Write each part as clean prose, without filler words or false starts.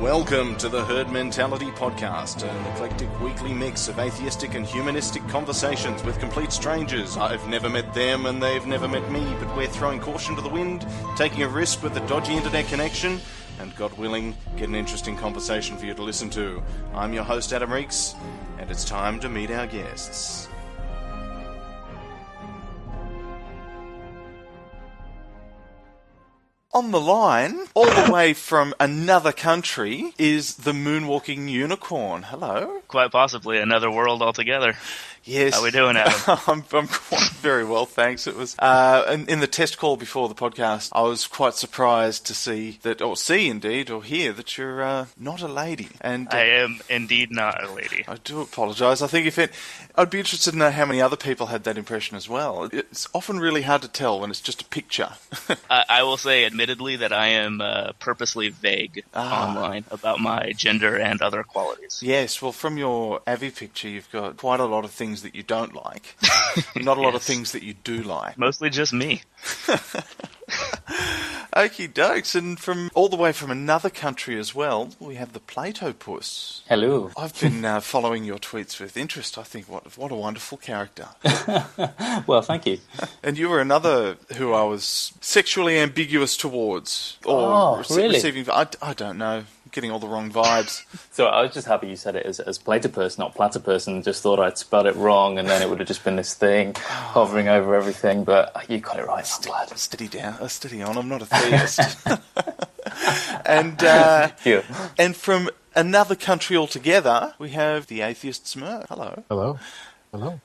Welcome to the Herd Mentality Podcast, an eclectic weekly mix of atheistic and humanistic conversations with complete strangers. I've never met them and they've never met me, but we're throwing caution to the wind, taking a risk with a dodgy internet connection, and God willing, get an interesting conversation for you to listen to. I'm your host, Adam Reeks, and it's time to meet our guests. On the line, all the way from another country, is the Moonwalking Unicorn. Hello. Quite possibly another world altogether. Yes. How we doing, Adam? I'm quite very well, thanks. It was in the test call before the podcast, I was quite surprised to see that, or hear that you're not a lady. And I am indeed not a lady. I do apologise. I think I'd be interested to know how many other people had that impression as well. It's often really hard to tell when it's just a picture. I will say, admittedly, that I am purposely vague online about my gender and other qualities. Yes, well, from your Avi picture, you've got quite a lot of things that you don't like. Not a lot of things that you do like. Mostly just me. Okie dokes, and from all the way from another country as well, we have the Platypus. Hello. I've been following your tweets with interest. I think what a wonderful character. Well, thank you. And you were another who I was sexually ambiguous towards, or really? receiving. I don't know. Getting all the wrong vibes. So I was just happy you said it as platypus, not platypus, and just thought I'd spelled it wrong, and then it would have just been this thing hovering over everything, but you got it right. I'm glad. Steady on, I'm not a theist. And from another country altogether, we have the Atheist Smurf. Hello. Hello.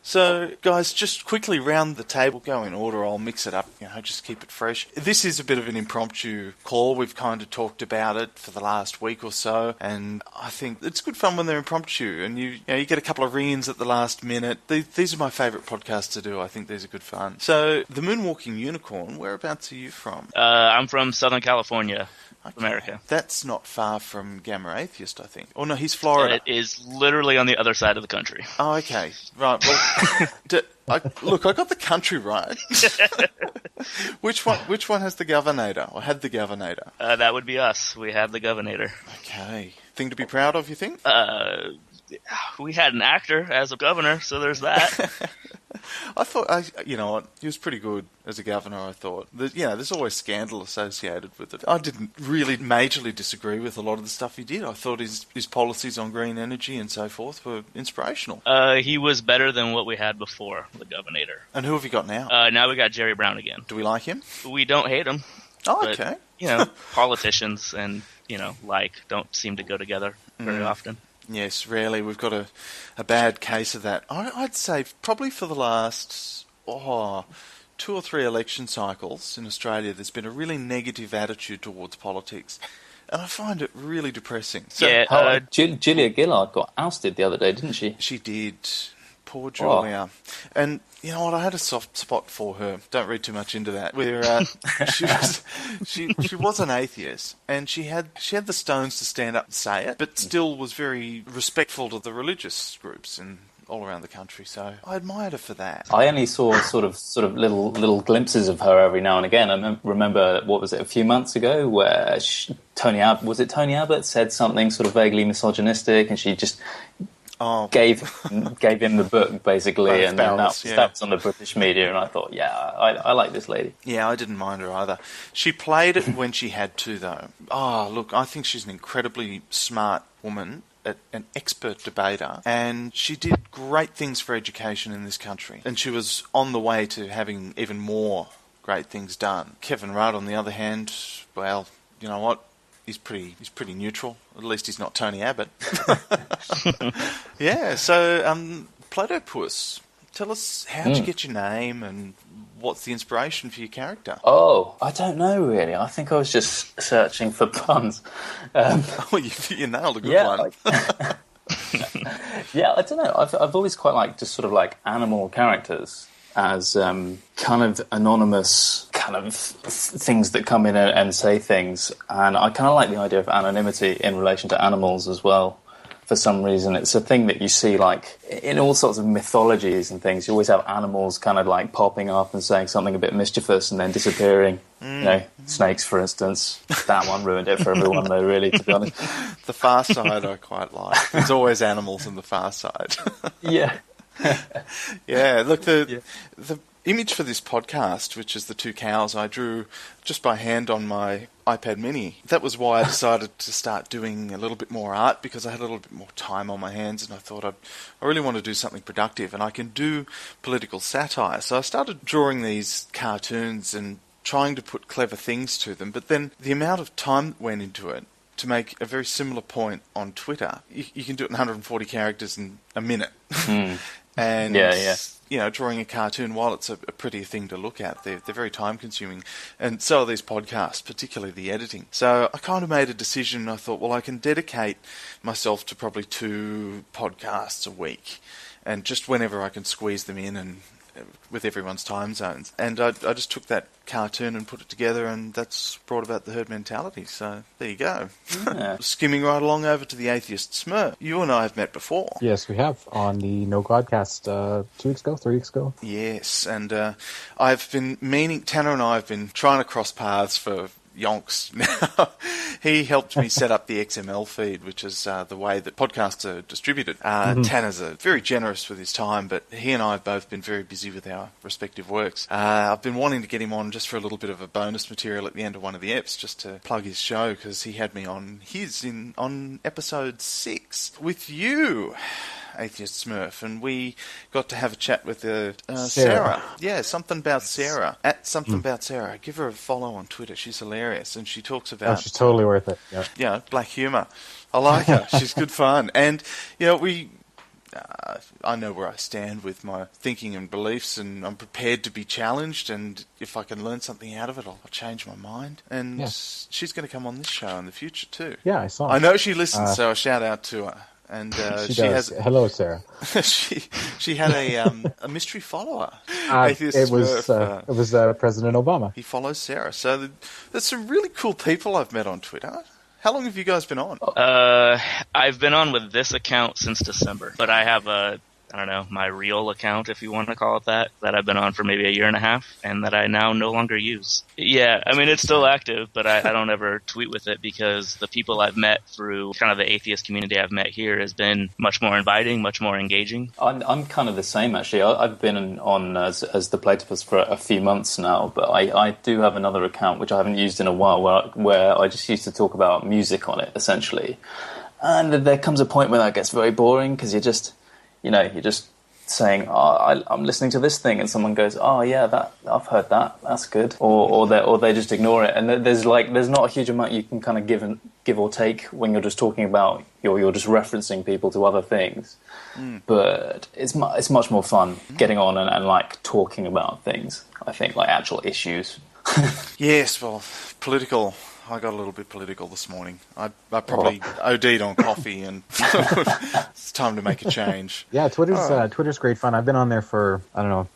So, guys, just quickly round the table, go in order, I'll mix it up, just keep it fresh. This is a bit of an impromptu call, we've kind of talked about it for the last week or so, and I think it's good fun when they're impromptu, and you get a couple of ring-ins at the last minute. These are my favourite podcasts to do, I think these are good fun. So, the Moonwalking Unicorn, whereabouts are you from? I'm from Southern California. Okay. America. That's not far from Gamma Atheist, I think. Oh, no, he's Florida. It is literally on the other side of the country. Oh, okay. Right, well, I got the country right. Which one has the Governator, or had the Governator? That would be us. We have the Governator. Okay. Thing to be proud of, you think? We had an actor as a governor, so there's that. I thought, he was pretty good as a governor, I thought. There's always scandal associated with it. I didn't really majorly disagree with a lot of the stuff he did. I thought his policies on green energy and so forth were inspirational. He was better than what we had before, the Governator. And who have you got now? Now we got Jerry Brown again. Do we like him? We don't hate him. Oh, okay. Politicians and, don't seem to go together very often. Yes, rarely. We've got a bad case of that. I'd say probably for the last 2 or 3 election cycles in Australia, there's been a really negative attitude towards politics. And I find it really depressing. So, Julia Gillard got ousted the other day, didn't she? She did. Poor Julia. And you know what? I had a soft spot for her. Don't read too much into that. Where she was an atheist, and she had the stones to stand up and say it, but still was very respectful to the religious groups and all around the country. So I admired her for that. I only saw sort of little glimpses of her every now and again. I remember, what was it, a few months ago, where Tony Abbott said something sort of vaguely misogynistic, and she just gave him the book, basically, and then that was on the British media, and I thought, I like this lady. Yeah, I didn't mind her either. She played it when she had to, though. Oh, look, I think she's an incredibly smart woman, an expert debater, and she did great things for education in this country. And she was on the way to having even more great things done. Kevin Rudd, on the other hand, well, you know what? He's pretty neutral. At least he's not Tony Abbott. Yeah, so Platypus, tell us, how'd you get your name and what's the inspiration for your character? Oh, I don't know really. I think I was just searching for puns. You nailed a good one. Yeah, I don't know. I've always quite liked just sort of like animal characters as kind of anonymous kind of things that come in and say things, and I kind of like the idea of anonymity in relation to animals as well. for some reason. It's a thing that you see like in all sorts of mythologies and things. You always have animals kind of like popping up and saying something a bit mischievous and then disappearing. You know, snakes, for instance. That one ruined it for everyone, though, really, to be honest. The Far Side I quite like. There's always animals in the Far Side. Yeah. Yeah, look, the image for this podcast, which is the two cows, I drew just by hand on my iPad mini. That was why I decided to start doing a little bit more art, because I had a little bit more time on my hands, and I thought I really want to do something productive, and I can do political satire. So I started drawing these cartoons and trying to put clever things to them, but then the amount of time that went into it to make a very similar point on Twitter, you can do it in 140 characters in a minute. And, you know, drawing a cartoon, while it's a pretty thing to look at, they're very time-consuming. And so are these podcasts, particularly the editing. So I kind of made a decision. I thought, well, I can dedicate myself to probably 2 podcasts a week, and just whenever I can squeeze them in, and with everyone's time zones. And I just took that cartoon and put it together, and that's brought about the herd mentality. So there you go. Yeah. Skimming right along over to the Atheist Smurf. You and I have met before. Yes, we have, on the No Godcast 2 weeks ago, 3 weeks ago. Yes, and I've been meaning, Tanner and I have been trying to cross paths for yonks now. He helped me set up the XML feed, which is the way that podcasts are distributed. Tanner's very generous with his time, but he and I have both been very busy with our respective works. I've been wanting to get him on just for a little bit of a bonus material at the end of one of the eps, just to plug his show, because he had me on his on episode 6 with you, Atheist Smurf, and we got to have a chat with Sarah. Yeah, something about Sarah. At something about Sarah. Give her a follow on Twitter. She's hilarious, and she talks about... Oh, she's totally worth it. Yeah. Yeah, black humour. I like her. She's good fun. And, you know, I know where I stand with my thinking and beliefs, and I'm prepared to be challenged, and if I can learn something out of it, I'll change my mind. And she's going to come on this show in the future too. Yeah, I saw. I know she listens, so a shout out to her. And she has. Hello, Sarah. she had a mystery follower. It was President Obama. He follows Sarah. So there's some really cool people I've met on Twitter. How long have you guys been on? I've been on with this account since December, but I have my real account, if you want to call it that I've been on for maybe a year and a half, and that I now no longer use. Yeah, I mean, it's still active, but I don't ever tweet with it, because the people I've met through kind of the atheist community I've met here has been much more inviting, much more engaging. I'm kind of the same, actually. I've been on as the Platypus for a few months now, but I do have another account, which I haven't used in a while, where I just used to talk about music on it, essentially. And there comes a point where that gets very boring, because you're just saying, I'm listening to this thing, and someone goes, oh yeah, that I've heard that, that's good, or they just ignore it, and there's not a huge amount you can kind of give or take when you're just talking about you're just referencing people to other things. But it's much more fun getting on and like talking about things. I think, like actual issues. Yes, well, political. I got a little bit political this morning. I probably OD'd on coffee, and it's time to make a change. Yeah, Twitter's great fun. I've been on there for,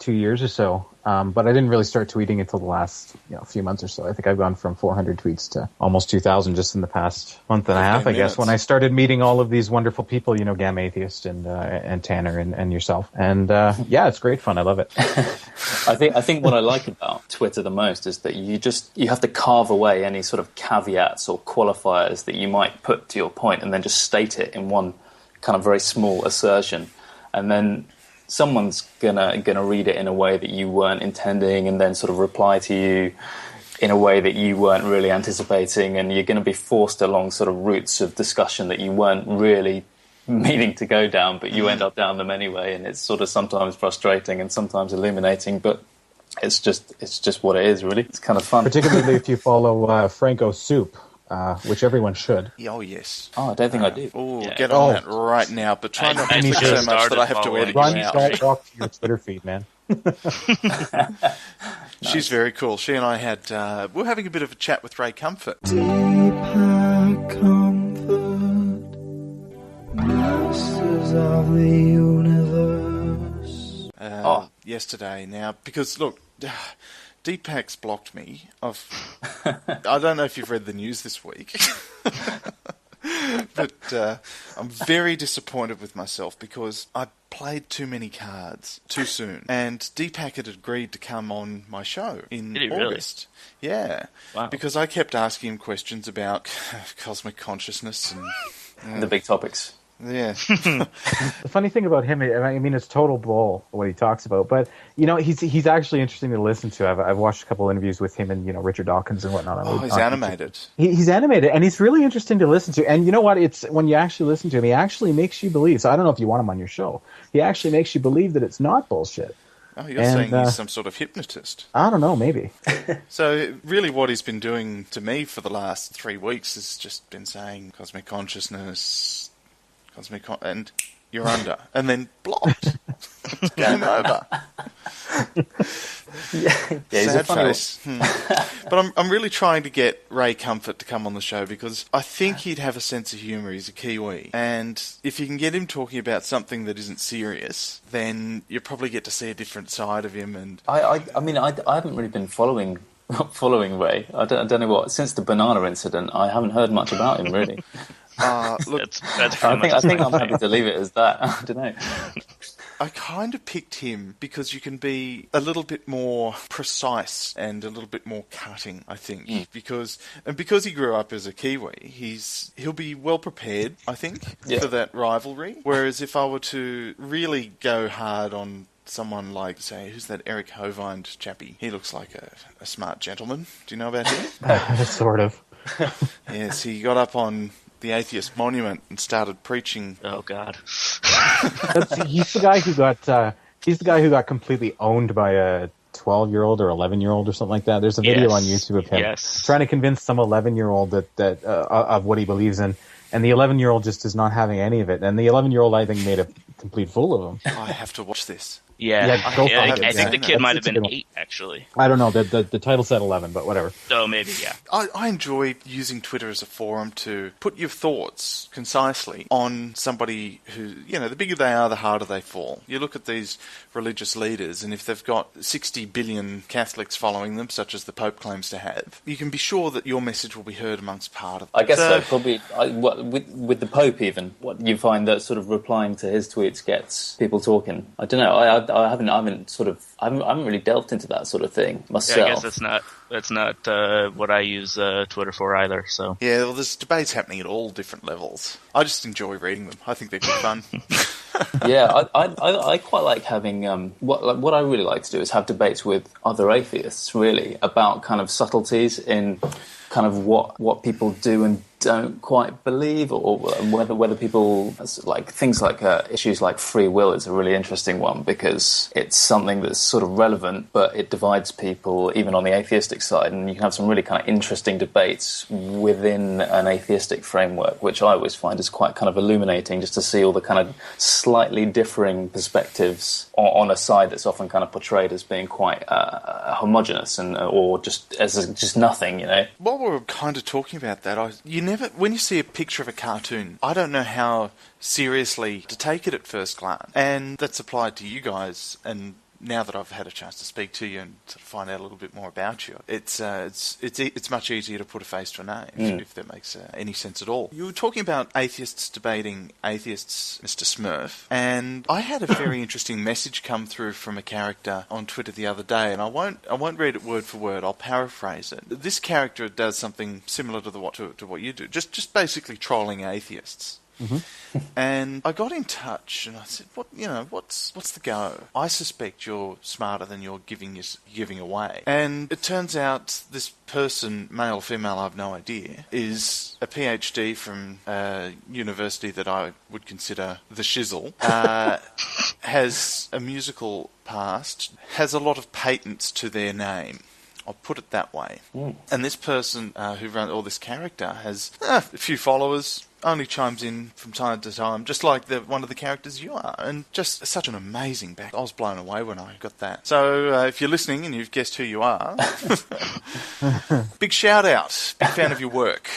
2 years or so, but I didn't really start tweeting until the last few months or so. I think I've gone from 400 tweets to almost 2,000 just in the past month and a half, I guess, when I started meeting all of these wonderful people, Gam Atheist and Tanner and yourself. And yeah, it's great fun. I love it. I think what I like about Twitter the most is that you have to carve away any sort of caveats or qualifiers that you might put to your point, and then just state it in one kind of very small assertion, and then someone's gonna read it in a way that you weren't intending, and then sort of reply to you in a way that you weren't really anticipating, and you're going to be forced along sort of routes of discussion that you weren't really meaning to go down, but you end up down them anyway, and it's sort of sometimes frustrating and sometimes illuminating, but it's just what it is, really. It's kind of fun. Particularly if you follow Franco Soup, which everyone should. Oh, yes. Oh, I don't think I do. Get on that right now, but try not to push so much that I have to edit you out. Don't walk to your Twitter feed, man. She's very cool. She and I had, we were having a bit of a chat with Ray Comfort. Deepak Comfort, Masters of the Universe. Yesterday now, because look, Deepak's blocked me. I don't know if you've read the news this week, But I'm very disappointed with myself because I played too many cards too soon. And Deepak had agreed to come on my show in Did he really? August. Yeah. Wow. Because I kept asking him questions about cosmic consciousness and... The big topics. Yeah. The funny thing about him, I mean, it's total bull what he talks about, but he's actually interesting to listen to. I've watched a couple interviews with him and Richard Dawkins and whatnot. Oh, he's animated. He's animated, and he's really interesting to listen to. And you know what? It's when you actually listen to him, he actually makes you believe. So I don't know if you want him on your show. He actually makes you believe that it's not bullshit. Oh, you're saying he's some sort of hypnotist. I don't know, maybe. So really what he's been doing to me for the last 3 weeks has just been saying cosmic consciousness, and you're under, and then blocked. Game over. Yeah, he's Sad a funny face. But I'm really trying to get Ray Comfort to come on the show because I think he'd have a sense of humour. He's a Kiwi. And if you can get him talking about something that isn't serious, then you probably get to see a different side of him. And I mean, I haven't really been following Ray. I don't know what. Since the banana incident, I haven't heard much about him, really. Look, that's I think I'm happy to leave it as that. I don't know. I kind of picked him because you can be a little bit more precise and a little bit more cutting, I think. Because he grew up as a Kiwi, he'll be well prepared, I think, for that rivalry. Whereas if I were to really go hard on someone like, say, who's that Eric Hovind chappie? He looks like a smart gentleman. Do you know about him? Sort of. Yes, he got up on the Atheist Monument and started preaching. Oh God! He's the guy who got completely owned by a 12-year-old or 11-year-old or something like that. There's a video on YouTube of him trying to convince some 11-year-old that of what he believes in, and the 11-year-old just is not having any of it. And the 11-year-old, I think, made a complete fool of him. I have to watch this. Yeah, go I think the kid might have been 8, actually. I don't know. The title said 11, but whatever. So maybe, yeah. I enjoy using Twitter as a forum to put your thoughts concisely on somebody who, the bigger they are, the harder they fall. You look at these religious leaders, and if they've got 60 billion Catholics following them, such as the Pope claims to have, you can be sure that your message will be heard amongst part of them. I guess so. Probably with the Pope, even what you find that sort of replying to his tweets gets people talking. I don't know. I haven't really delved into that sort of thing myself. Yeah, I guess that's not what I use Twitter for either. So yeah, well, there's debates happening at all different levels. I just enjoy reading them. I think they're good fun. Yeah, I quite like having what I really like to do is have debates with other atheists, really, about kind of subtleties in kind of what people do and don't quite believe, or whether people like things like issues like free will is a really interesting one because it's something that's sort of relevant, but it divides people even on the atheistic side, and you can have some really kind of interesting debates within an atheistic framework, which I always find is quite kind of illuminating, just to see all the kind of slightly differing perspectives on a side that's often kind of portrayed as being quite homogenous and or just as just nothing, While we're kind of talking about that, when you see a picture of a cartoon, I don't know how seriously to take it at first glance. And that's applied to you guys, and now that I've had a chance to speak to you and sort of find out a little bit more about you, it's much easier to put a face to a name, if that makes any sense at all. You were talking about atheists debating atheists, Mr. Smurf, and I had a very interesting message come through from a character on Twitter the other day, and I won't read it word for word. I'll paraphrase it. This character does something similar to what you do, just basically trolling atheists. Mm-hmm. And I got in touch and I said, what's the go? I suspect you're smarter than you're giving away. And it turns out this person, male or female, I have no idea, is a PhD from a university that I would consider the shizzle, has a musical past, has a lot of patents to their name. I'll put it that way. And this person who ran all this character has a few followers, only chimes in from time to time, just like one of the characters you are. And just such an amazing back. I was blown away when I got that. So if you're listening and you've guessed who you are, big shout out. Big fan of your work.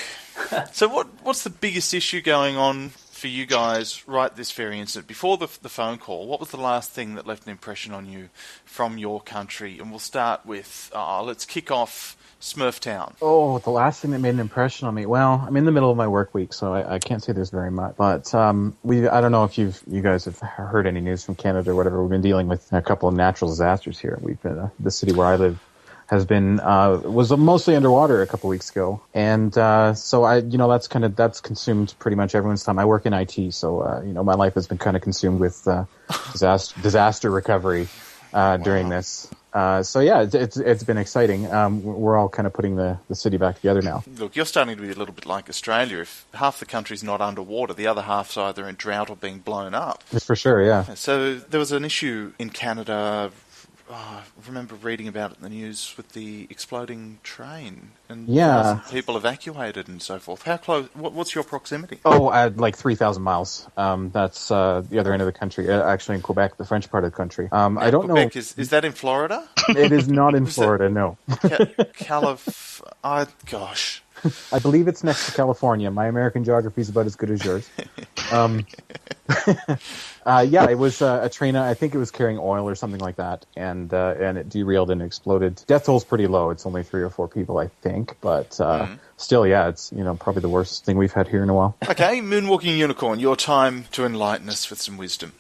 So what's the biggest issue going on for you guys right this very instant, before the phone call, what was the last thing that left an impression on you from your country? And we'll start with, let's kick off Smurftown. Oh, the last thing that made an impression on me. Well, I'm in the middle of my work week, so I can't say there's very much. But I don't know if you guys have heard any news from Canada or whatever. We've been dealing with a couple of natural disasters here. We've been the city where I live has been was mostly underwater a couple of weeks ago, and so that's consumed pretty much everyone's time. I work in IT, so my life has been kind of consumed with disaster recovery during this. So yeah, it's been exciting. We're all kind of putting the city back together now. Look, you're starting to be a little bit like Australia. If half the country's not underwater, the other half's either in drought or being blown up. For sure, yeah. So there was an issue in Canada. I remember reading about it in the news with the exploding train and people evacuated and so forth. How close? What's your proximity? Oh, like 3,000 miles. That's the other end of the country. Actually, in Quebec, the French part of the country. I don't Quebec, know. Is that in Florida? It is not in Florida. No. Gosh. I believe it's next to California. My American geography is about as good as yours. It was a train. I think it was carrying oil or something like that, and it derailed and exploded. Death toll's pretty low. It's only 3 or 4 people, I think, but still, yeah, it's probably the worst thing we've had here in a while. Okay, Moonwalking Unicorn, your time to enlighten us with some wisdom.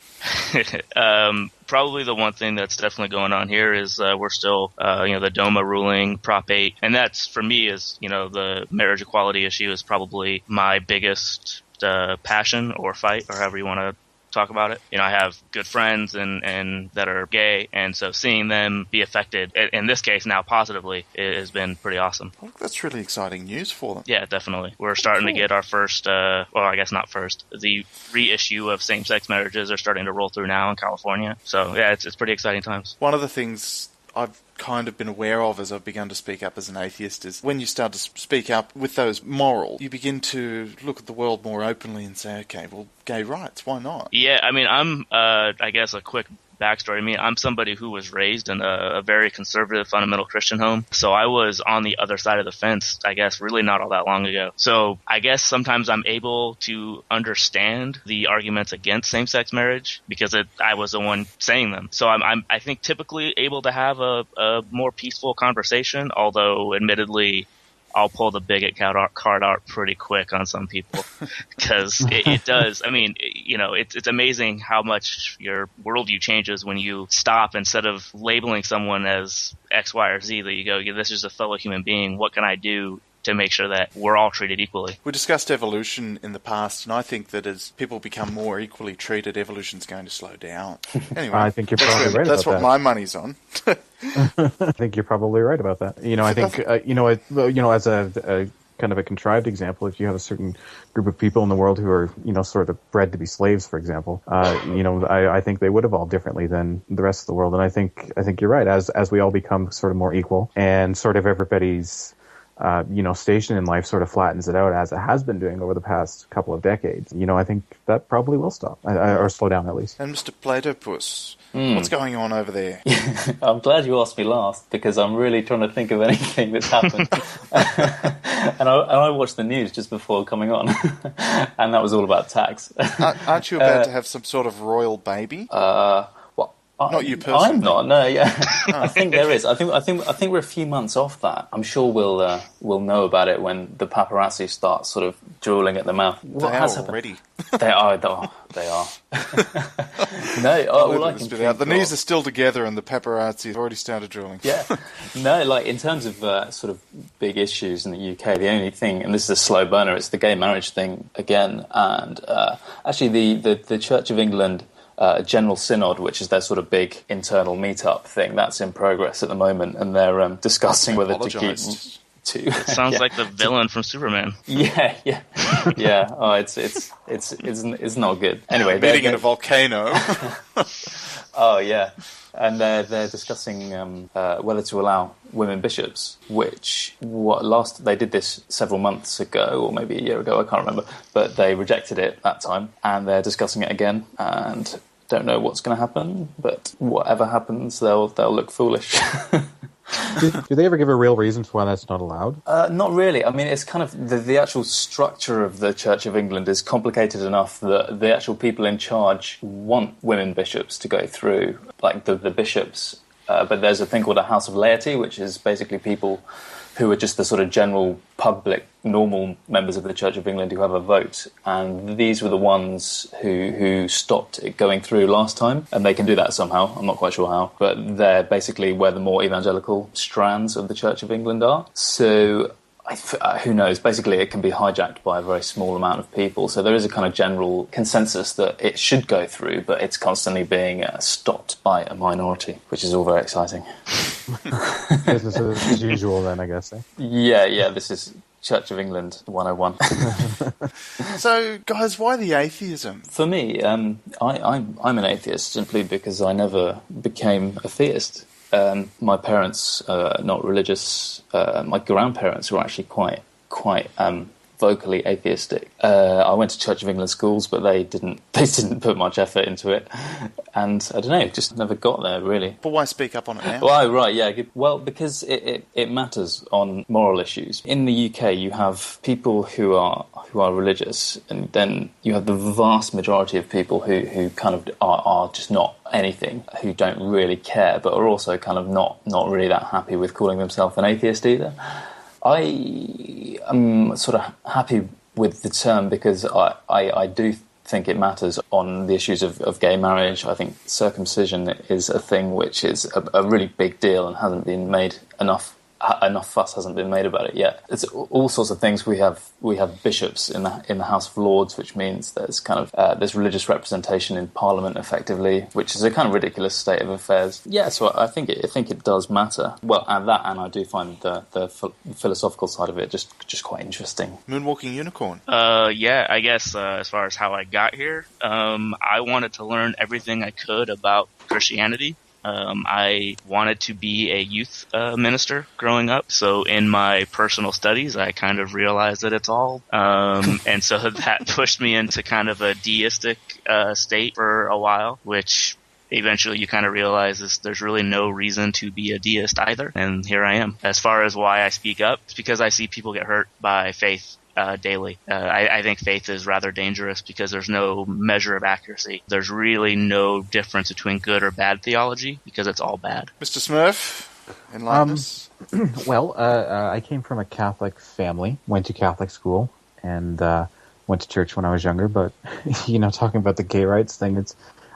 Probably the one thing that's definitely going on here is we're still, the DOMA ruling, Prop 8, and that's, for me, is, the marriage equality issue is probably my biggest passion or fight, or however you want to talk about it. I have good friends and that are gay, and so seeing them be affected, in this case now positively, has been pretty awesome. Well, that's really exciting news for them. Yeah, definitely. We're starting to get our first, I guess not first, the reissue of same-sex marriages are starting to roll through now in California. So yeah, it's pretty exciting times. One of the things I've kind of been aware of as I've begun to speak up as an atheist is when you start to speak up with those morals, you begin to look at the world more openly and say, okay, well, gay rights, why not? Yeah, I mean, I'm, I guess a quick backstory. I mean, I'm somebody who was raised in a very conservative, fundamental Christian home. So I was on the other side of the fence, I guess, really not all that long ago. So I guess sometimes I'm able to understand the arguments against same-sex marriage because I was the one saying them. So I think typically able to have a more peaceful conversation, although admittedly I'll pull the bigot card out pretty quick on some people because it does. I mean, it's amazing how much your worldview changes when you stop, instead of labeling someone as X, Y, or Z, that you go, this is a fellow human being. What can I do to make sure that we're all treated equally? We discussed evolution in the past, and I think that as people become more equally treated, evolution's going to slow down. Anyway, I think you're probably right about that. That's what my money's on. I think you're probably right about that. I think as a kind of a contrived example, if you have a certain group of people in the world who are sort of bred to be slaves, for example, I think they would evolve differently than the rest of the world. And I think you're right. As we all become sort of more equal, and sort of everybody's station in life sort of flattens it out, as it has been doing over the past couple of decades, I think that probably will stop, or slow down at least. And Mr. Platypus, what's going on over there? I'm glad you asked me last, because I'm really trying to think of anything that's happened. and I watched the news just before coming on, and that was all about tax. Aren't you about to have some sort of royal baby? Not you personally. I'm not. No, yeah. I think there is. I think we're a few months off that. I'm sure we'll know about it when the paparazzi start sort of drooling at the mouth. They are already. They are. They are. No, all I can think the knees are still together, and the paparazzi have already started drooling. Yeah. No, like in terms of sort of big issues in the UK, the only thing, and this is a slow burner, it's the gay marriage thing again, and actually the Church of England. General Synod, which is their sort of big internal meet-up thing, that's in progress at the moment, and they're discussing whether to keep... It sounds like the villain from Superman. Yeah. Oh, it's not good. Anyway, meeting in a volcano. Oh yeah, and they're discussing whether to allow women bishops, which they did this several months ago, or maybe a year ago, I can't remember, but they rejected it that time, and they're discussing it again, and don't know what's going to happen, but whatever happens, they'll look foolish. Do they ever give a real reason for why that's not allowed? Not really. I mean, it's kind of the actual structure of the Church of England is complicated enough that the actual people in charge want women bishops to go through, like the bishops. But there's a thing called a House of Laity, which is basically people who are just the sort of general public, normal members of the Church of England who have a vote. And these were the ones who stopped it going through last time. And they can do that somehow. I'm not quite sure how. But they're basically where the more evangelical strands of the Church of England are. So who knows? Basically, it can be hijacked by a very small amount of people. So there is a kind of general consensus that it should go through, but it's constantly being stopped by a minority, which is all very exciting. Business as usual, then, I guess. Eh? Yeah, this is Church of England 101. So, guys, why the atheism? For me, I'm an atheist simply because I never became a theist. My parents are not religious. My grandparents were actually quite vocally atheistic. I went to Church of England schools, but they didn't put much effort into it. And I don't know, just never got there, really. But why speak up on it now? Well, right, yeah. Well, because it matters on moral issues. In the UK, you have people who are religious, and then you have the vast majority of people who kind of are just not anything, who don't really care, but are also kind of not really that happy with calling themselves an atheist either. I am sort of happy with the term because I do think it matters on the issues of gay marriage. I think circumcision is a thing which is a really big deal and hasn't been made enough fuss hasn't been made about it yet. It's all sorts of things. We have bishops in the House of Lords, which means there's kind of there's religious representation in Parliament effectively, which is a kind of ridiculous state of affairs. Yeah, so I think it does matter. Well, and I do find the philosophical side of it just quite interesting. Moonwalking Unicorn. Yeah, I guess as far as how I got here, I wanted to learn everything I could about Christianity. I wanted to be a youth minister growing up, so in my personal studies, I kind of realized that it's all, and so that pushed me into kind of a deistic state for a while, which eventually you kind of realize there's really no reason to be a deist either, and here I am. As far as why I speak up, it's because I see people get hurt by faith daily. I think faith is rather dangerous because there's no measure of accuracy. There's really no difference between good or bad theology because it's all bad. Mr. Smurf, enlighten us. Well, I came from a Catholic family, went to Catholic school, and went to church when I was younger. But, talking about the gay rights thing,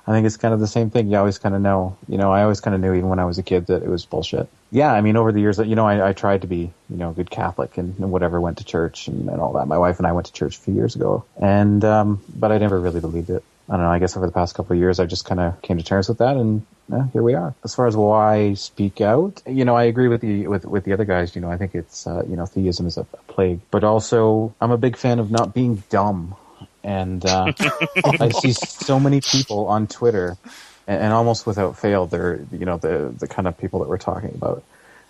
I think it's kind of the same thing. You always kind of know. I always kind of knew even when I was a kid that it was bullshit. Yeah, I mean, over the years, I tried to be, a good Catholic and whatever, went to church and all that. My wife and I went to church a few years ago, and but I never really believed it. I don't know, I guess over the past couple of years, I just kind of came to terms with that, and here we are. As far as why I speak out, I agree with the other guys. I think it's, theism is a plague. But also, I'm a big fan of not being dumb. And I see so many people on Twitter, and almost without fail, they're the kind of people that we're talking about.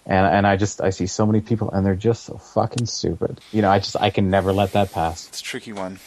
And I see so many people, and they're just so fucking stupid. I can never let that pass. It's a tricky one.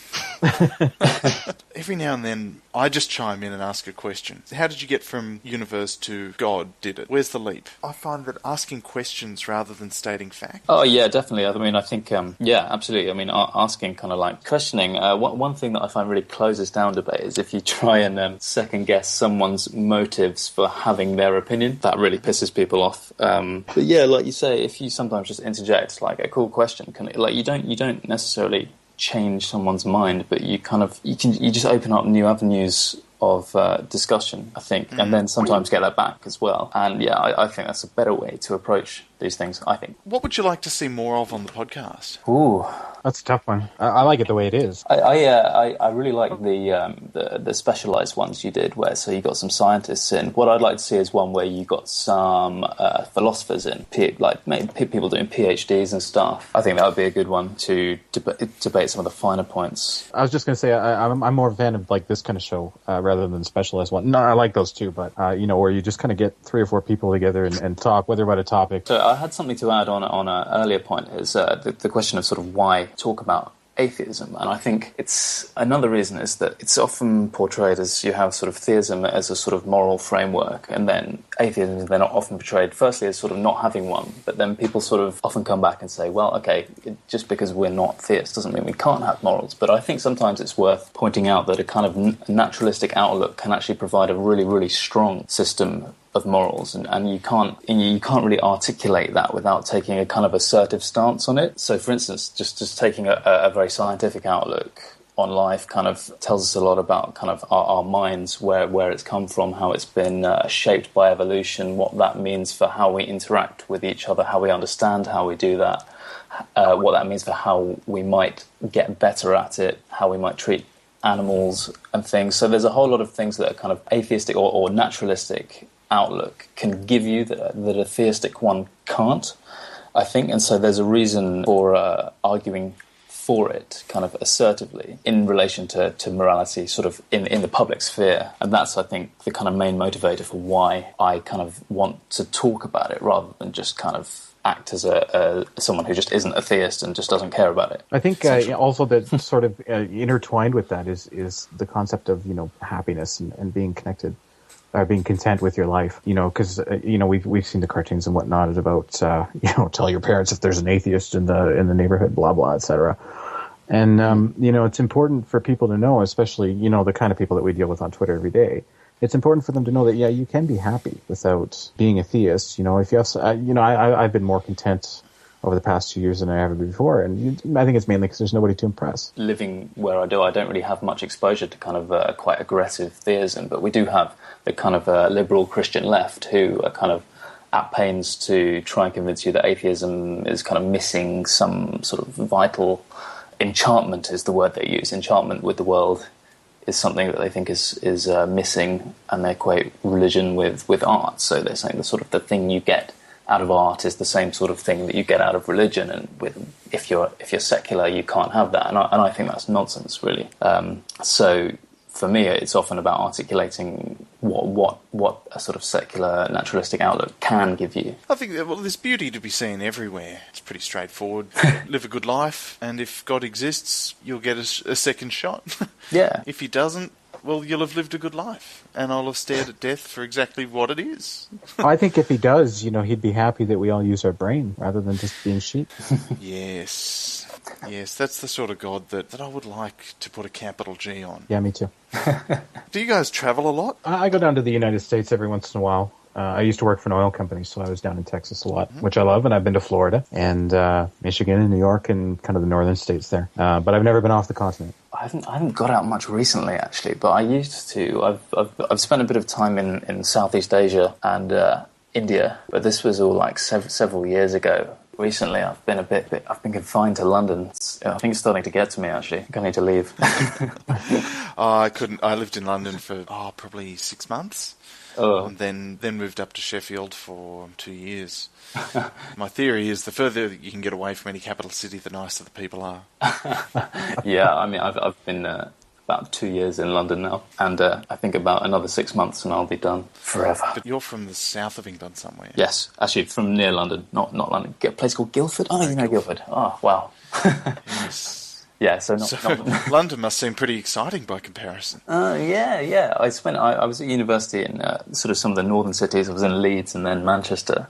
Every now and then, I just chime in and ask a question. How did you get from universe to God did it? Where's the leap? I find that asking questions rather than stating facts. Oh, yeah, definitely. I mean, I think, yeah, absolutely. I mean, asking kind of like questioning. One thing that I find really closes down debate is if you try and second guess someone's motives for having their opinion. That really pisses people off. But yeah, like you say, if you sometimes just interject like a cool question, you don't necessarily change someone's mind, but you just open up new avenues of discussion, I think, and then sometimes get that back as well. And yeah, I think that's a better way to approach these things, I think. What would you like to see more of on the podcast? Ooh, that's a tough one. I like it the way it is. I really like the specialised ones you did, where so you got some scientists in. What I'd like to see is one where you got some philosophers in, like maybe people doing PhDs and stuff. I think that would be a good one to debate some of the finer points. I was just going to say I'm more a fan of like this kind of show rather than the specialised one. No, I like those too, but where you just kind of get 3 or 4 people together and talk, whether about a topic. So I had something to add on an earlier point is the question of sort of why talk about atheism, and I think it's another reason is that it's often portrayed as you have sort of theism as a sort of moral framework, and then atheism is then often portrayed firstly as sort of not having one, but then people sort of often come back and say, well, okay, just because we're not theists doesn't mean we can't have morals. But I think sometimes it's worth pointing out that a kind of naturalistic outlook can actually provide a really, really strong system of morals, and you can't really articulate that without taking a kind of assertive stance on it. So, for instance, just taking a very scientific outlook on life kind of tells us a lot about kind of our minds, where it's come from, how it's been shaped by evolution, what that means for how we interact with each other, how we understand how we do that, what that means for how we might get better at it, how we might treat animals and things. So there's a whole lot of things that are kind of atheistic or naturalistic outlook can give you that a theistic one can't, I think. And so there's a reason for arguing for it kind of assertively in relation to morality sort of in the public sphere. And that's, I think, the kind of main motivator for why I kind of want to talk about it rather than just kind of act as someone who just isn't a theist and just doesn't care about it. I think also that sort of intertwined with that is the concept of, happiness and being connected. Being content with your life, because we've seen the cartoons and whatnot about tell your parents if there's an atheist in the neighborhood, blah blah, etc. And it's important for people to know, especially the kind of people that we deal with on Twitter every day. It's important for them to know that you can be happy without being a theist. If you have, I've been more content over the past 2 years than I ever before, and I think it's mainly because there's nobody to impress. Living where I do, I don't really have much exposure to kind of quite aggressive theism, but we do have the kind of liberal Christian left who are kind of at pains to try and convince you that atheism is kind of missing some sort of vital enchantment, is the word they use. Enchantment with the world is something that they think is missing, and they equate religion with art. So they're saying the thing you get out of art is the same sort of thing that you get out of religion, and if you're secular, you can't have that. And I think that's nonsense, really. So for me, it's often about articulating what a sort of secular naturalistic outlook can give you. I think there's beauty to be seen everywhere. It's pretty straightforward. Live a good life, and if God exists, you'll get a second shot. Yeah. If he doesn't, well, you'll have lived a good life, and I'll have stared at death for exactly what it is. I think if he does, he'd be happy that we all use our brain rather than just being sheep. Yes, that's the sort of God that I would like to put a capital G on. Yeah, me too. Do you guys travel a lot? I go down to the United States every once in a while. I used to work for an oil company, so I was down in Texas a lot, which I love, and I've been to Florida and Michigan and New York and kind of the northern states there. But I've never been off the continent. I haven't got out much recently, actually, but I used to. I've spent a bit of time in Southeast Asia and India, but this was all like several years ago. Recently, I've been confined to London. I think it's starting to get to me, actually. I think I need to leave. I couldn't. I lived in London for probably 6 months. Oh. And then moved up to Sheffield for 2 years. My theory is the further you can get away from any capital city, the nicer the people are. Yeah, I mean, I've been about 2 years in London now, and I think about another 6 months and I'll be done forever. But you're from the south of England somewhere. Yes, actually from near London, not London. A place called Guildford? Oh, you know Guildford. Oh, wow. Yes. Yeah, so not London must seem pretty exciting by comparison. Yeah. I was at university in sort of some of the northern cities. I was in Leeds and then Manchester.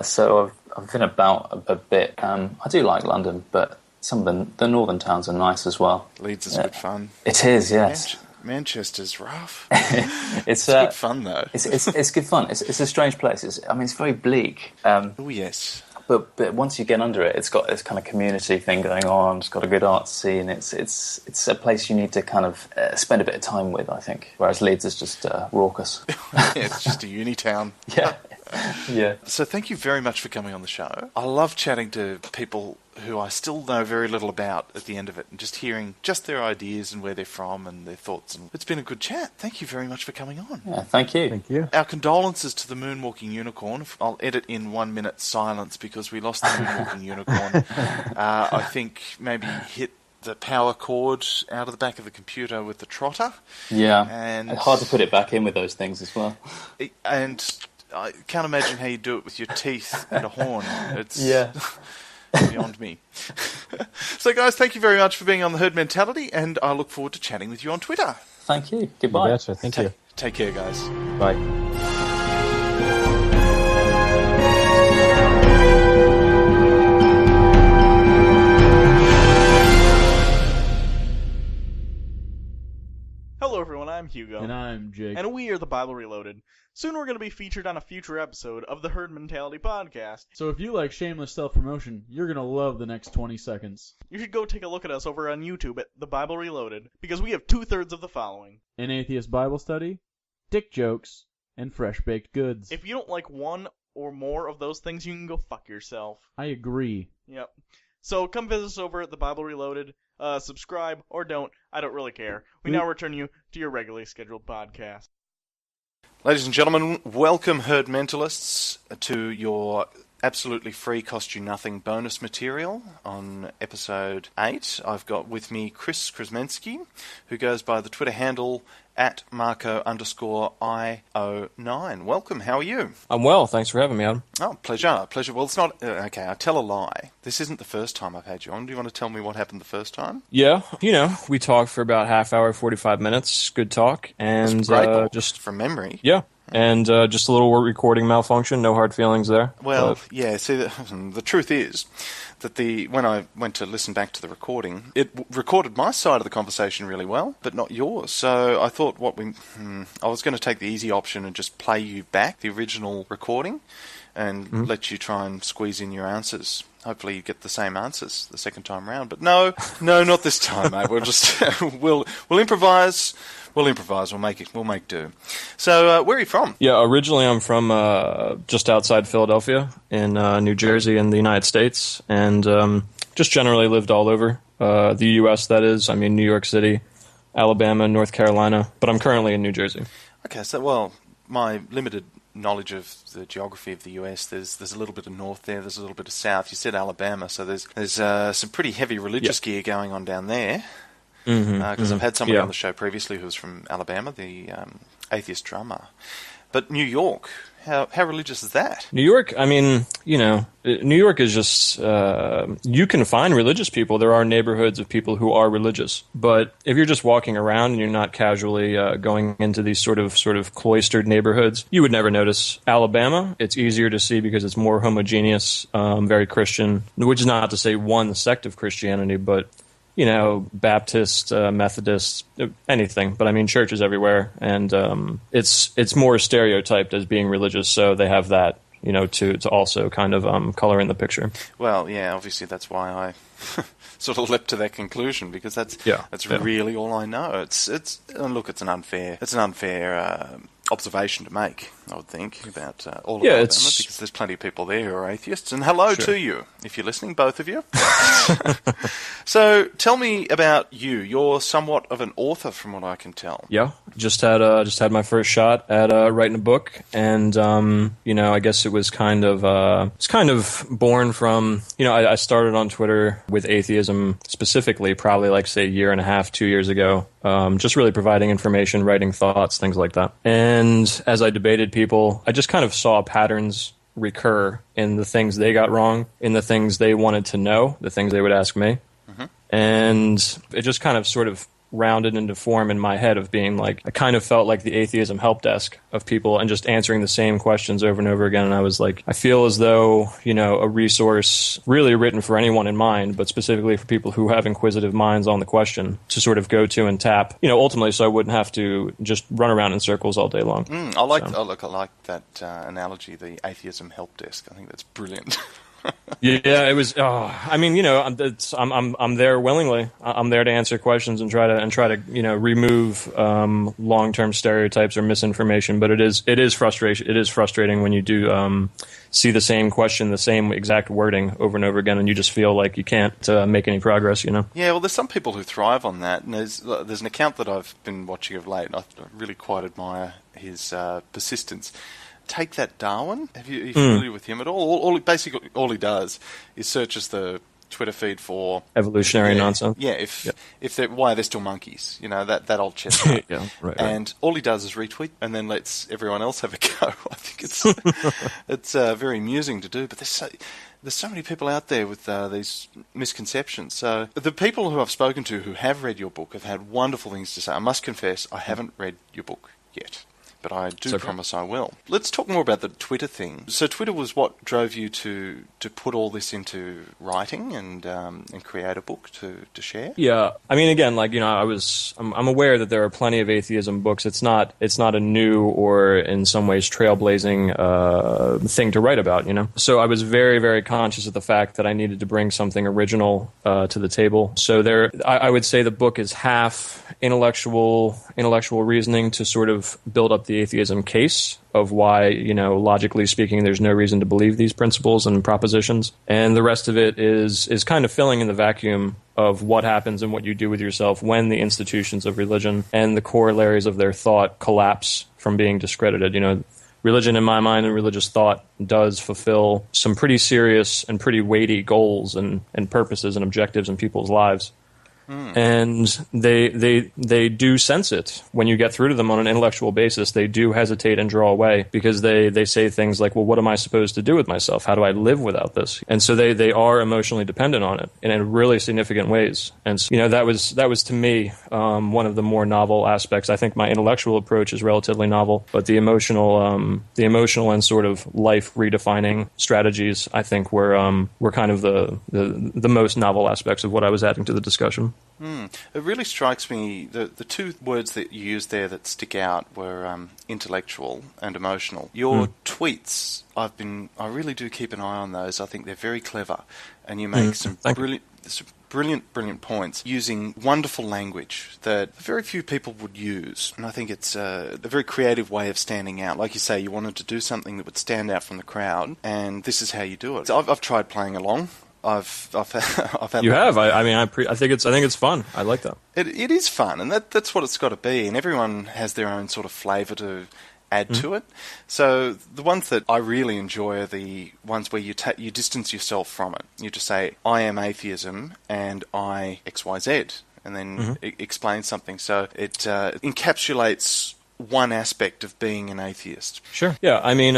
So I've been about a bit. I do like London, but some of the northern towns are nice as well. Leeds is good fun. It is, yes. Manchester's rough. It's good fun though. It's good fun. It's a strange place. It's very bleak. Oh yes. But once you get under it, it's got this kind of community thing going on. It's got a good art scene. It's a place you need to kind of spend a bit of time with, I think. Whereas Leeds is just raucous. Yeah, it's just a uni town. Yeah. Yeah. So thank you very much for coming on the show. I love chatting to people who I still know very little about at the end of it, and just hearing just their ideas and where they're from and their thoughts. And it's been a good chat. Thank you very much for coming on. Yeah, thank you. Thank you. Our condolences to the moonwalking unicorn. I'll edit in 1 minute silence because we lost the moonwalking unicorn. I think maybe hit the power cord out of the back of the computer with the trotter. Yeah, and it's hard to put it back in with those things as well. And I can't imagine how you do it with your teeth and a horn. It's beyond me. So guys, thank you very much for being on The Herd Mentality, and I look forward to chatting with you on Twitter. Thank you. Goodbye. Thank you. Take care, guys. Bye. and we are the Bible Reloaded. Soon we're going to be featured on a future episode of the Herd Mentality Podcast. So if you like shameless self-promotion, you're going to love the next 20 seconds. You should go take a look at us over on YouTube at the Bible Reloaded, because we have 2/3 of the following. An atheist Bible study, dick jokes, and fresh-baked goods. If you don't like one or more of those things, you can go fuck yourself. I agree. Yep. So come visit us over at the Bible Reloaded. Subscribe or don't. I don't really care. We now return you to your regularly scheduled podcast. Ladies and gentlemen, welcome Herd Mentalists to your absolutely free, cost you nothing bonus material on episode 8. I've got with me Chris Krasmensky, who goes by the Twitter handle at Marco_I09. Welcome, how are you? I'm well, thanks for having me, Adam. Oh, pleasure. Well, it's not... okay, I tell a lie. This isn't the first time I've had you on. Do you want to tell me what happened the first time? Yeah, we talked for about half hour, 45 minutes. Good talk. And great, just from memory. Yeah. And just a little recording malfunction, no hard feelings there. Well, yeah, see, the truth is that when I went to listen back to the recording, it recorded my side of the conversation really well, but not yours. So I thought I was going to take the easy option and just play you back the original recording and let you try and squeeze in your answers. Hopefully you get the same answers the second time round. But no, not this time, mate. We'll just we'll improvise. We'll make do. So, where are you from? Yeah, originally I'm from just outside Philadelphia in New Jersey in the United States, and just generally lived all over the U.S., that is. I mean, New York City, Alabama, North Carolina, but I'm currently in New Jersey. Okay, so, well, my limited knowledge of the geography of the US, there's a little bit of north there, there's a little bit of south. You said Alabama, so there's some pretty heavy religious gear going on down there. Because I've had somebody on the show previously who was from Alabama, the atheist drummer. But New York, how religious is that? New York, I mean, New York is just, you can find religious people. There are neighborhoods of people who are religious. But if you're just walking around and you're not casually going into these sort of cloistered neighborhoods, you would never notice. Alabama, it's easier to see because it's more homogeneous, very Christian, which is not to say one sect of Christianity, but Baptist, Methodist, anything. But I mean, churches everywhere, and it's more stereotyped as being religious. So they have that, to also kind of color in the picture. Well, yeah, obviously that's why I sort of leapt to that conclusion, because that's really all I know. It's look, it's an unfair observation to make, I would think, about all of Alabama, because there's plenty of people there who are atheists. And hello to you, if you're listening, both of you. So tell me about you. You're somewhat of an author, from what I can tell. Yeah, just had my first shot at writing a book, and I guess it was kind of born from I started on Twitter with atheism specifically, probably like say a year and a half, 2 years ago. Just really providing information, writing thoughts, things like that. And as I debated people, I just kind of saw patterns recur in the things they got wrong, in the things they wanted to know, the things they would ask me. And it just kind of sort of rounded into form in my head of being like, I kind of felt like the atheism help desk of people and just answering the same questions over and over again. And I was like, I feel as though, a resource really written for anyone in mind, but specifically for people who have inquisitive minds on the question to sort of go to and tap, ultimately, so I wouldn't have to just run around in circles all day long. I like that analogy, the atheism help desk. I think that's brilliant. Yeah, it was. I'm there willingly. I'm there to answer questions and try to remove long-term stereotypes or misinformation. But it is frustration. It is frustrating when you do see the same question, the same exact wording over and over again, and you just feel like you can't make any progress. Yeah, well, there's some people who thrive on that, and there's an account that I've been watching of late, and I really quite admire his persistence. Take That Darwin. Are you familiar with him at all? Basically, all he does is searches the Twitter feed for evolutionary nonsense. Yeah, why they're still monkeys. That old chestnut. Right. And all he does is retweet and then lets everyone else have a go. I think it's very amusing to do. But there's so many people out there with these misconceptions. So the people who I've spoken to who have read your book have had wonderful things to say. I must confess, I haven't read your book yet. but I do okay. promise I will. Let's talk more about the Twitter thing. So Twitter was what drove you to put all this into writing and create a book to share? Yeah, I mean, again, like, you know, I'm aware that there are plenty of atheism books. It's not a new or in some ways trailblazing thing to write about, you know. So I was very, very conscious of the fact that I needed to bring something original to the table. So I would say the book is half intellectual reasoning to sort of build up the atheism case of why, you know, logically speaking, there's no reason to believe these principles and propositions. And the rest of it is kind of filling in the vacuum of what happens and what you do with yourself when the institutions of religion and the corollaries of their thought collapse from being discredited. You know, religion, in my mind, and religious thought does fulfill some pretty serious and pretty weighty goals and purposes and objectives in people's lives. And they do sense it when you get through to them on an intellectual basis. They do hesitate and draw away because they say things like, well, what am I supposed to do with myself? How do I live without this? And so they are emotionally dependent on it in really significant ways. And so, you know, that was to me one of the more novel aspects. I think my intellectual approach is relatively novel, but the emotional and sort of life redefining strategies, I think, were kind of the most novel aspects of what I was adding to the discussion. It really strikes me, the two words that you used there that stick out were intellectual and emotional. Your tweets, I really do keep an eye on those. I think they're very clever, and you make some brilliant points using wonderful language that very few people would use. And I think it's a very creative way of standing out. Like you say, you wanted to do something that would stand out from the crowd, and this is how you do it. So I've tried playing along. I've had. You have. I think it's fun. I like that. It is fun, and that's what it's got to be. And everyone has their own sort of flavour to add to it. So the ones that I really enjoy are the ones where you distance yourself from it. You just say, I am atheism and I XYZ, and then explain something. So it encapsulates one aspect of being an atheist. Sure. Yeah. I mean,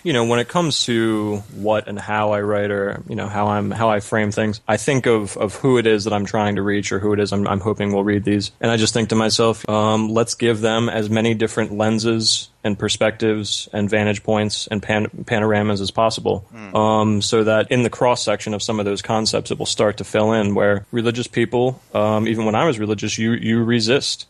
you know, when it comes to what and how I write, or, you know, how I frame things, I think of who it is that I'm trying to reach, or who it is I'm hoping will read these, and I just think to myself, let's give them as many different lenses and perspectives and vantage points and panoramas as possible, so that in the cross section of some of those concepts, it will start to fill in where religious people, even when I was religious, you resist.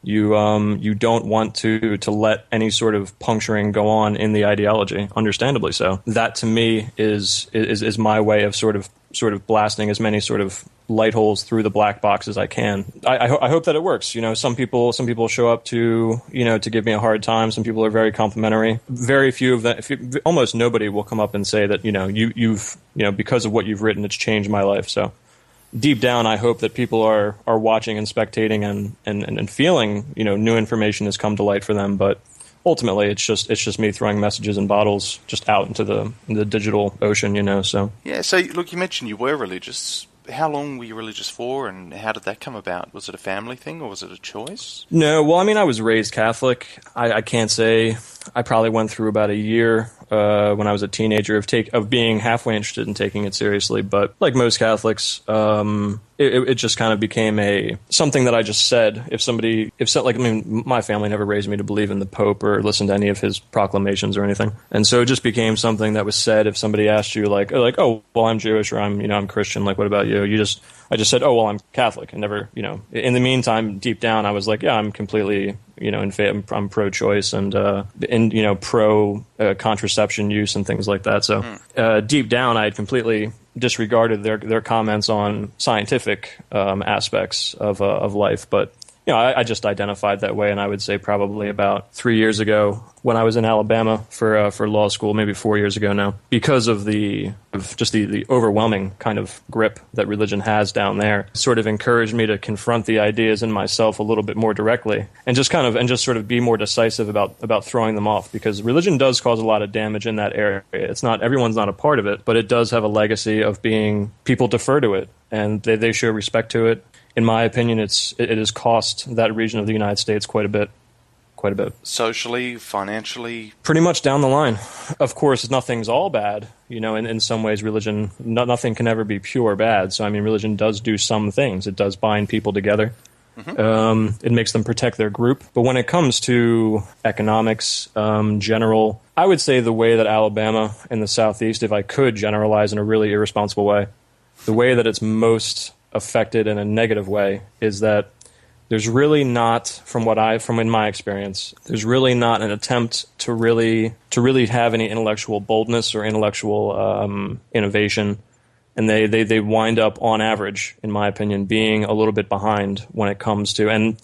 You don't want to let any sort of puncturing go on in the ideology, understandably so. That to me is my way of sort of blasting as many sort of light holes through the black box as I can. I hope that it works. You know, some people show up to give me a hard time. Some people are very complimentary. Very few of them, almost nobody will come up and say that, you've because of what you've written, it's changed my life. So deep down, I hope that people are watching and spectating and feeling, new information has come to light for them. But ultimately, it's just me throwing messages in bottles just out into the digital ocean, So yeah. So look, you mentioned you were religious. How long were you religious for, and how did that come about? Was it a family thing, or was it a choice? No, well, I mean, I was raised Catholic. I can't say. I probably went through about a year when I was a teenager of being halfway interested in taking it seriously. But like most Catholics, it just kind of became something that I just said. My family never raised me to believe in the Pope or listen to any of his proclamations or anything, and so it just became something that was said. If somebody asked you oh, well, I'm Jewish, or I'm Christian, like, what about you? I just said, oh, well, I'm Catholic, and never, in the meantime, deep down, I was like, yeah, I'm completely, in favor. I'm pro-choice and pro contraception use and things like that. So deep down, I had completely disregarded their comments on scientific aspects of life, but I just identified that way, and I would say probably about 3 years ago when I was in Alabama for law school, maybe 4 years ago now, because of the overwhelming kind of grip that religion has down there, sort of encouraged me to confront the ideas in myself a little bit more directly, and just sort of be more decisive about throwing them off, because religion does cause a lot of damage in that area. It's not, everyone's not a part of it, but it does have a legacy of being, people defer to it, and they show respect to it. In my opinion, it has cost that region of the United States quite a bit. Socially, financially? Pretty much down the line. Of course, nothing's all bad. In some ways, religion, nothing can ever be pure bad. So, I mean, religion does do some things. It does bind people together. It makes them protect their group. But when it comes to economics, general, I would say the way that Alabama in the Southeast, if I could generalize in a really irresponsible way, the way that it's most affected in a negative way is that there's really not, from in my experience, there's really not an attempt to really have any intellectual boldness or intellectual innovation. And they wind up, on average, in my opinion, being a little bit behind when it comes to, and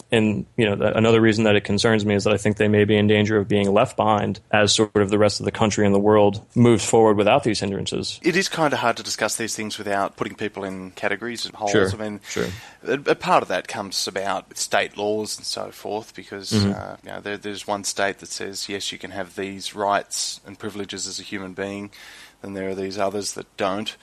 another reason that it concerns me is that I think they may be in danger of being left behind as sort of the rest of the country and the world moves forward without these hindrances. It is kind of hard to discuss these things without putting people in categories and holes. Sure, I mean, sure. A part of that comes about state laws and so forth, because there's one state that says, yes, you can have these rights and privileges as a human being, and there are these others that don't.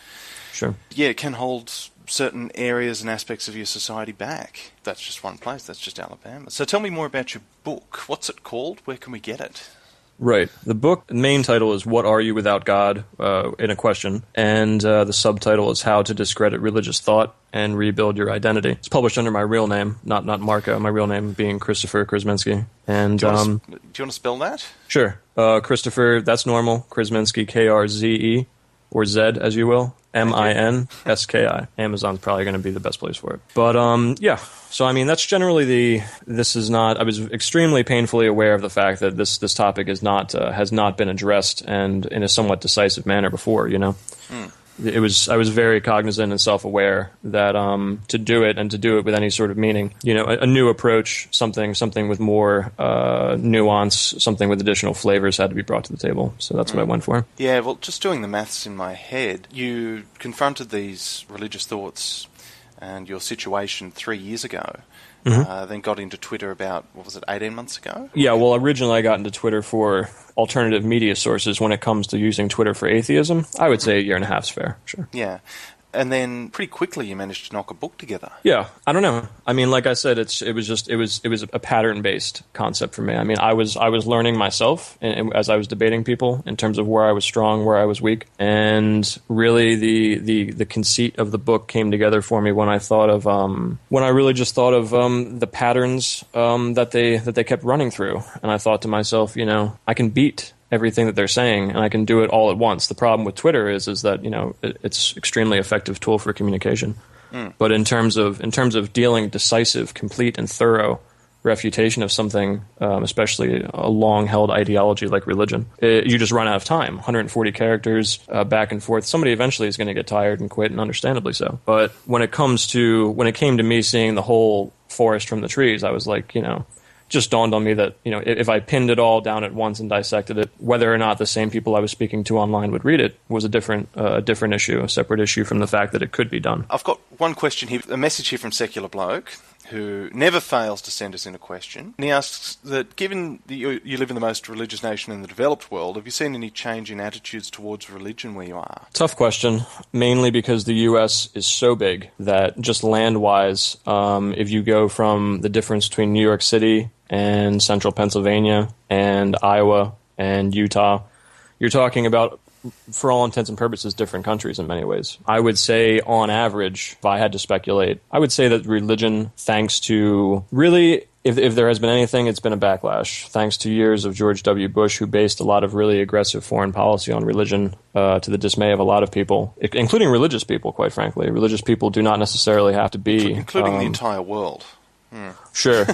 Sure. Yeah, it can hold certain areas and aspects of your society back. That's just one place. That's just Alabama. So tell me more about your book. What's it called? Where can we get it? Right. The book, the main title is What Are You Without God? In a question. And the subtitle is How to Discredit Religious Thought and Rebuild Your Identity. It's published under my real name, not Marco, my real name being Christopher Krzyminski. And do you want to spell that? Sure. Christopher, that's normal. Krzyminski, Krze, or Z, as you will. Minski. Amazon's probably going to be the best place for it. But, so I mean, that's generally I was extremely painfully aware of the fact that this topic has not been addressed, and in a somewhat decisive manner before, you know. I was very cognizant and self-aware that to do it with any sort of meaning, you know, a new approach, something with more nuance, something with additional flavors had to be brought to the table. So that's what I went for. Yeah, well, just doing the maths in my head, you confronted these religious thoughts and your situation 3 years ago. Then got into Twitter about, 18 months ago? Yeah, well, originally I got into Twitter for alternative media sources. When it comes to using Twitter for atheism, I would say a year and a half's fair, sure. Yeah. And then pretty quickly you managed to knock a book together. Yeah, I don't know. I mean, like I said, it was a pattern-based concept for me. I mean, I was learning myself and as I was debating people in terms of where I was strong, where I was weak, and really the conceit of the book came together for me when I really just thought of the patterns that they kept running through, and I thought to myself, you know, I can beat everything that they're saying, and I can do it all at once. The problem with Twitter is that, you know, it's extremely effective tool for communication. But in terms of dealing decisive, complete, and thorough refutation of something, especially a long-held ideology like religion, you just run out of time. 140 characters, back and forth. Somebody eventually is going to get tired and quit, and understandably so. But when it came to me seeing the whole forest from the trees, I was like, you know, just dawned on me that, you know, if I pinned it all down at once and dissected it, whether or not the same people I was speaking to online would read it was a different issue, a separate issue from the fact that it could be done. I've got one question here, a message here from Secular Bloke, who never fails to send us in a question. And he asks that, given that you live in the most religious nation in the developed world, have you seen any change in attitudes towards religion where you are? Tough question, mainly because the U.S. is so big that just land-wise, if you go from the difference between New York City and central Pennsylvania and Iowa and Utah, you're talking about, for all intents and purposes, different countries in many ways. I would say, on average, if I had to speculate, I would say that religion, thanks to really, if there has been anything, it's been a backlash. Thanks to years of George W. Bush, who based a lot of really aggressive foreign policy on religion, to the dismay of a lot of people, including religious people, quite frankly. Religious people do not necessarily have to be... Including the entire world. Sure.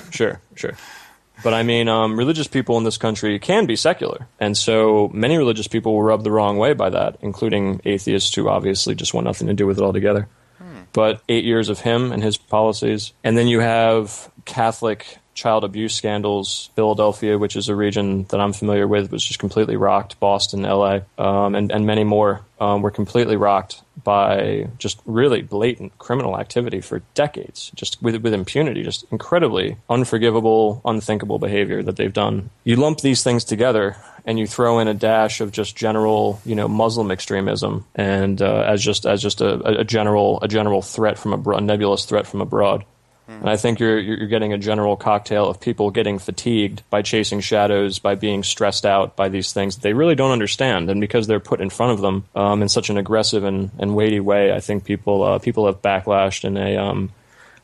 But I mean, religious people in this country can be secular. And so many religious people were rubbed the wrong way by that, including atheists who obviously just want nothing to do with it altogether. But 8 years of him and his policies. And then you have Catholic child abuse scandals. Philadelphia, which is a region that I'm familiar with, was just completely rocked. Boston, LA, and many more were completely rocked by just really blatant criminal activity for decades, just with impunity, just incredibly unforgivable, unthinkable behavior that they've done. You lump these things together and you throw in a dash of just general, you know, Muslim extremism, and as just a general threat from a nebulous threat from abroad. And I think you're getting a general cocktail of people getting fatigued by chasing shadows, by being stressed out by these things that they really don't understand. And because they're put in front of them in such an aggressive and weighty way, I think people have backlashed in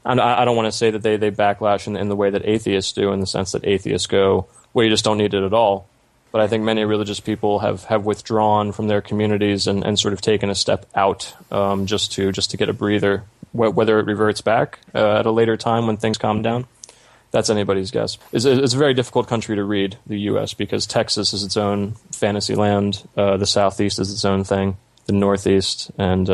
and I don't want to say that they backlash in the way that atheists do, in the sense that atheists go, well, you just don't need it at all. But I think many religious people have withdrawn from their communities and sort of taken a step out just to get a breather. Whether it reverts back at a later time when things calm down, that's anybody's guess. It's a very difficult country to read, the U.S., because Texas is its own fantasy land, the Southeast is its own thing, the Northeast, and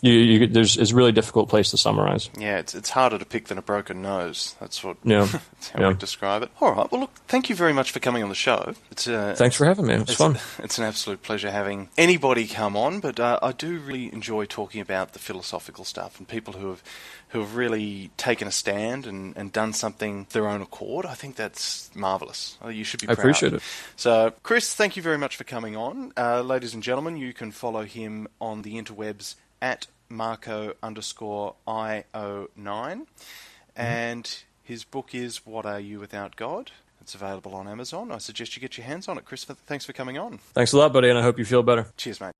it's a really difficult place to summarize. Yeah, it's harder to pick than a broken nose. That's what. Yeah. That's how we describe it. All right. Well, look. Thank you very much for coming on the show. Thanks for having me. It's fun. It's an absolute pleasure having anybody come on. But I do really enjoy talking about the philosophical stuff and people who have really taken a stand and done something of their own accord. I think that's marvellous. You should be proud. I appreciate it. So, Chris, thank you very much for coming on. Ladies and gentlemen, you can follow him on the interwebs at Marco_IO9. And his book is What Are You Without God? It's available on Amazon. I suggest you get your hands on it. Chris, thanks for coming on. Thanks a lot, buddy, and I hope you feel better. Cheers, mate.